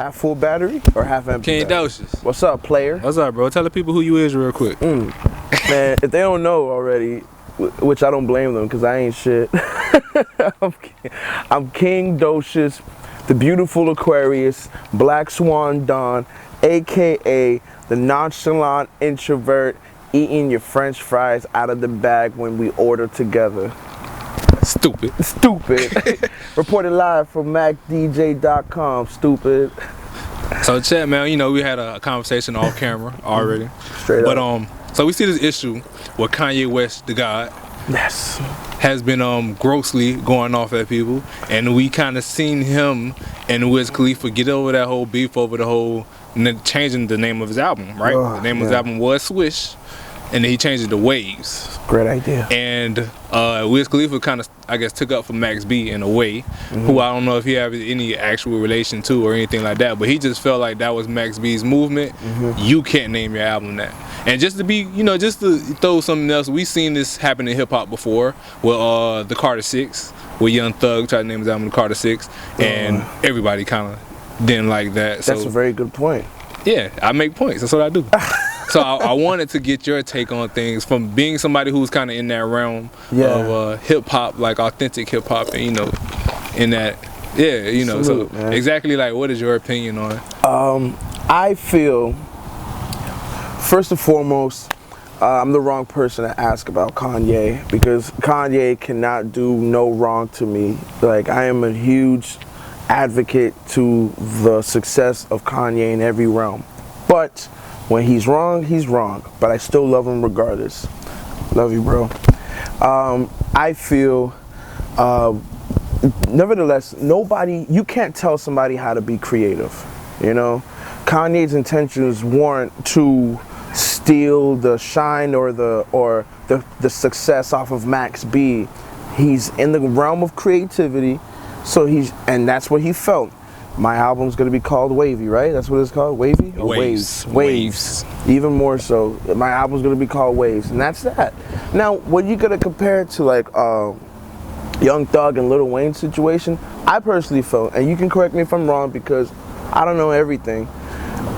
Half full battery or half empty? King Docious. What's up, player? What's up, bro? Tell the people who you is real quick. Man, if they don't know already, which I don't blame them because I ain't shit. I'm King Docious, the beautiful Aquarius, Black Swan Dawn, aka the nonchalant introvert, eating your French fries out of the bag when we order together. Stupid. Reported live from MacTheDJ.Com. Stupid. So chat, man. You know we had a conversation off camera already. Straight up. So we see this issue with Kanye West, the God. Yes. Has been grossly going off at people, and we kind of seen him and Wiz Khalifa get over that whole beef over the whole changing the name of his album, right? The name of his album was Swish, and then he changed it to Waves. Great idea. And Wiz Khalifa kind of, I guess, took up for Max B in a way, who I don't know if he has any actual relation to or anything like that, but he just felt like that was Max B's movement. You can't name your album that. And just to be, just to throw something else, we seen this happen in hip hop before with the Carter 6, where Young Thug tried to name his album the Carter 6, and everybody kind of didn't like that. That's a very good point. Yeah, I make points. That's what I do. So I wanted to get your take on things from being somebody who's kind of in that realm of hip hop, like authentic hip hop, and in that, Salute, so man. Exactly, like, what is your opinion on it? I feel, first and foremost, I'm the wrong person to ask about Kanye because Kanye cannot do no wrong to me. Like, I am a huge advocate to the success of Kanye in every realm, but when he's wrong, but I still love him regardless. Love you, bro. I feel, nevertheless, you can't tell somebody how to be creative, Kanye's intentions weren't to steal the shine or the success off of Max B. He's in the realm of creativity, and that's what he felt. My album's gonna be called Wavy, right? That's what it's called, Wavy? Waves. Even more so. My album's gonna be called Waves, and that's that. Now, when you gonna compare it to like Young Thug and Lil Wayne's situation, I personally felt, and you can correct me if I'm wrong because I don't know everything,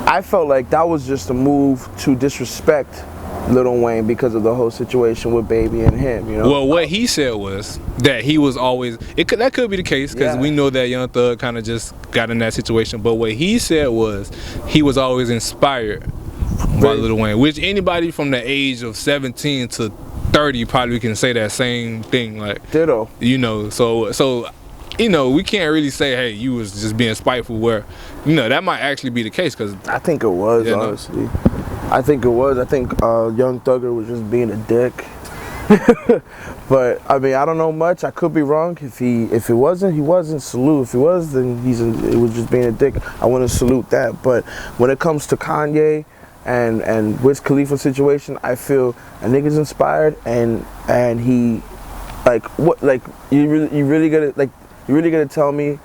I felt like that was just a move to disrespect Lil Wayne because of the whole situation with Baby and him, Well, what he said was that he was always, that could be the case because we know that Young Thug kind of just got in that situation, but what he said was he was always inspired by Lil Wayne, which anybody from the age of 17 to 30 probably can say that same thing, like ditto. So we can't really say, hey, you was just being spiteful, where that might actually be the case, because I think it was, honestly. I think it was. I think Young Thugger was just being a dick. But I mean, I don't know much. I could be wrong. If it wasn't, he wasn't. Salute. If he was, then it was just being a dick. I want to salute that. But when it comes to Kanye and Wiz Khalifa situation, I feel a nigga's inspired, and he, like, what, like, you really gonna tell me,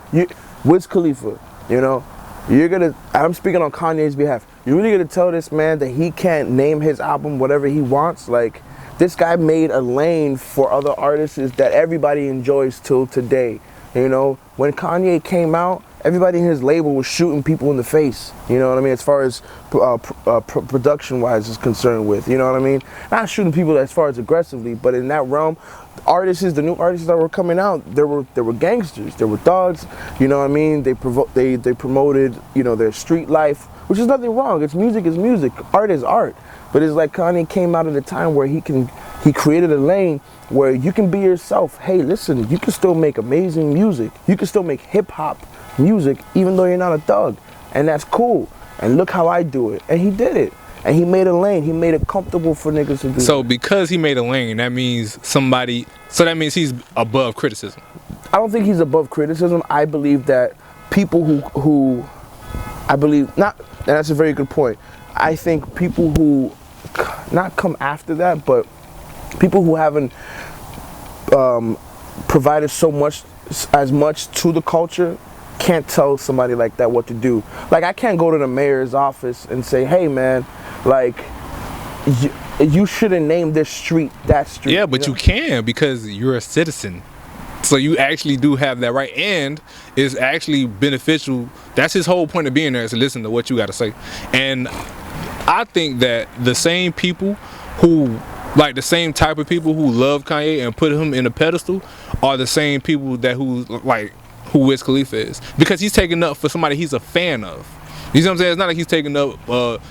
Wiz Khalifa, I'm speaking on Kanye's behalf. You really gonna tell this man that he can't name his album whatever he wants? Like, this guy made a lane for other artists that everybody enjoys till today. When Kanye came out, everybody in his label was shooting people in the face. You know what I mean? As far as production-wise is concerned with, you know what I mean? Not shooting people as far as aggressively, but in that realm, the new artists that were coming out, there were gangsters, there were thugs. You know what I mean? They promoted, their street life, which is nothing wrong. It's music is music, art is art. But it's like Kanye came out at a time where he created a lane where you can be yourself. Hey, listen, you can still make amazing music. You can still make hip hop music even though you're not a thug. And that's cool. And look how I do it. And he did it. And he made a lane. He made it comfortable for niggas to do. So because he made a lane, that means that means he's above criticism. I don't think he's above criticism. I believe that people who I believe not, and that's a very good point. I think people who not come after that, but people who haven't provided as much to the culture can't tell somebody like that what to do. Like, I can't go to the mayor's office and say, hey man, like, you shouldn't name this street that street. Yeah, but you can, because you're a citizen. So you actually do have that right, and it's actually beneficial. That's his whole point of being there, is to listen to what you got to say. And I think that the same people who, like the same type of people who love Kanye and put him in a pedestal, are the same people that who Wiz Khalifa is, because he's taking up for somebody he's a fan of. You see what I'm saying? It's not like he's taking up,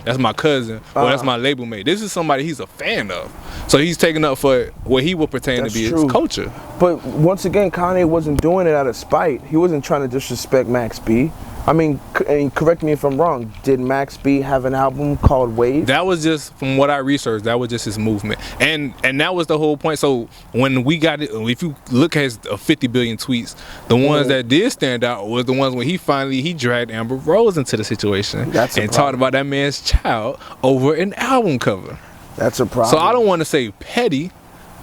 that's my cousin, or that's my label mate. This is somebody he's a fan of. So he's taking up for what he would pretend to be his culture. But once again, Kanye wasn't doing it out of spite. He wasn't trying to disrespect Max B. I mean, and correct me if I'm wrong, did Max B have an album called Wave? That was just, from what I researched, that was just his movement. And that was the whole point. So when we got it, if you look at his 50 billion tweets, the ones that did stand out was the ones when he dragged Amber Rose into the situation and talked about that man's child over an album cover. That's a problem. So I don't want to say petty.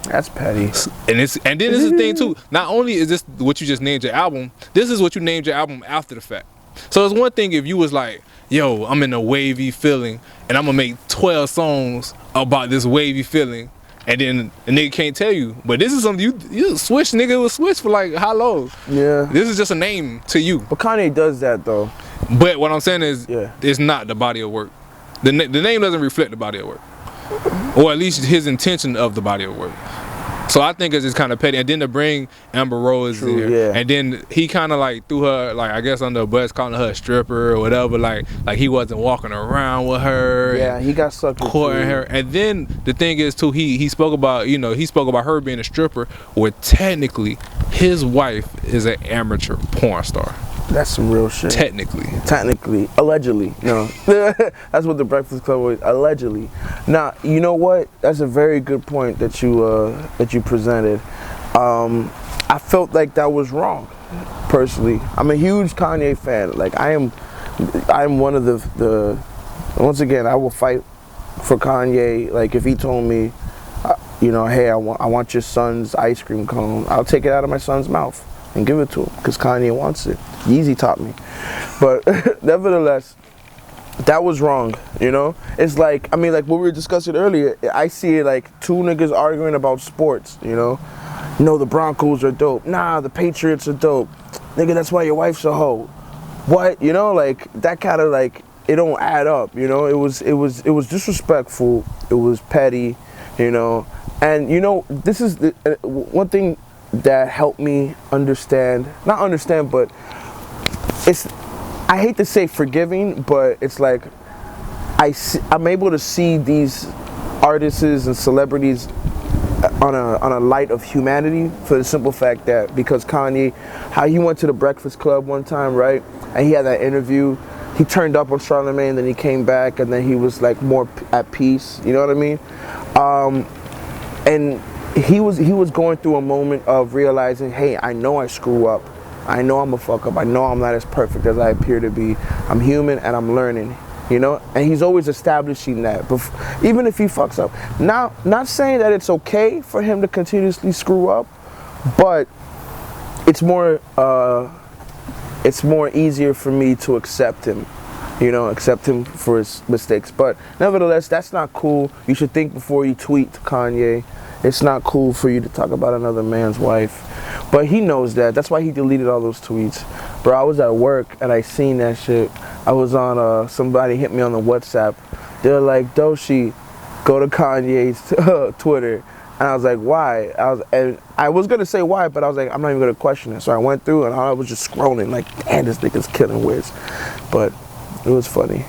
That's petty. And then this is the thing too. Not only is this what you just named your album, this is what you named your album after the fact. So it's one thing if you was like, yo, I'm in a wavy feeling and I'm gonna make 12 songs about this wavy feeling, and then a nigga can't tell you. But this is something you switch, nigga will switch for like how long? Yeah. This is just a name to you. But Kanye does that though. But what I'm saying is, it's not the body of work. The name doesn't reflect the body of work, or at least his intention of the body of work. So I think it's just kind of petty. And then to bring Amber Rose there, and then he kind of like threw her, like, I guess under the bus, calling her a stripper or whatever, like he wasn't walking around with her. Yeah, he got sucked courting her. And then the thing is too, he spoke about, he spoke about her being a stripper, where technically his wife is an amateur porn star. That's some real shit. Technically. Allegedly. No. That's what the Breakfast Club was. Allegedly. Now, you know what? That's a very good point that you presented. I felt like that was wrong, personally. I'm a huge Kanye fan. Like, I'm one of the once again, I will fight for Kanye. Like, if he told me, hey, I want your son's ice cream cone, I'll take it out of my son's mouth and give it to him, because Kanye wants it. Yeezy taught me. But nevertheless, that was wrong, It's like, I mean, like what we were discussing earlier, I see it like two niggas arguing about sports, No, the Broncos are dope. Nah, the Patriots are dope. Nigga, that's why your wife's a hoe. What? Like, that kind of like, it don't add up, It was disrespectful. It was petty, And, this is the one thing that helped me not understand, but I hate to say forgiving, but it's like I'm able to see these artists and celebrities on a light of humanity, for the simple fact that because Kanye, how he went to the Breakfast Club one time, right, and he had that interview, he turned up on Charlamagne, then he came back, and then he was like more at peace, you know what I mean? And he was going through a moment of realizing, hey, I know I screw up. I know I'm a fuck up. I know I'm not as perfect as I appear to be. I'm human and I'm learning, And he's always establishing that, even if he fucks up. Now, not saying that it's okay for him to continuously screw up, but it's more easier for me to accept him. Accept him for his mistakes. But nevertheless, that's not cool. You should think before you tweet to Kanye. It's not cool for you to talk about another man's wife. But he knows that. That's why he deleted all those tweets. Bro, I was at work and I seen that shit. I was on, somebody hit me on the WhatsApp. They're like, Doshi, go to Kanye's Twitter. And I was like, why? I was going to say why, but I was like, I'm not even going to question it. So I went through and I was just scrolling like, damn, this nigga's killing Wiz. But it was funny.